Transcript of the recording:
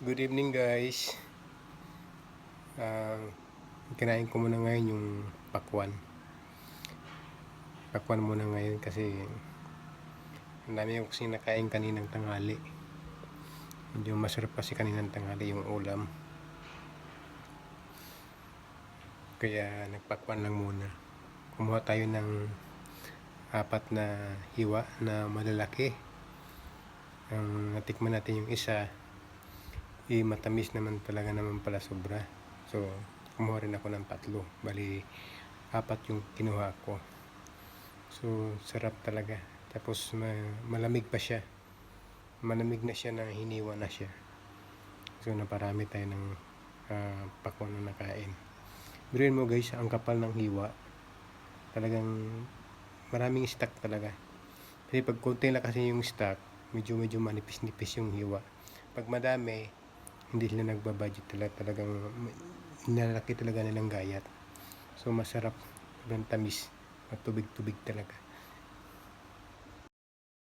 Good evening guys. uh, Kinain ko muna ngayon yung pakwan. Pakwan muna ngayon kasi ang dami ko kasi nakain kaninang tanghali. Medyo masarap kasi kaninang tanghali yung ulam. Kaya nagpakwan lang muna. Kumuha tayo ng 4 na hiwa na malalaki. Ang natikman natin yung isa, matamis naman talaga naman pala sobra. So kumuha rin ako ng 3. Bali 4 yung kinuha ko. So sarap talaga. Tapos malamig pa siya. Malamig na siya na hiniwa na siya. So naparami tayo ng pakwan na nakain. Biruin mo guys, ang kapal ng hiwa. Talagang maraming stock talaga. Kasi pag konti lang kasi yung stock, medyo manipis-nipis yung hiwa. Pag madami, hindi sila nagbabudget talaga. Talagang nilalaki talaga nilang gayat. So masarap, sobrang tamis, matubig-tubig talaga.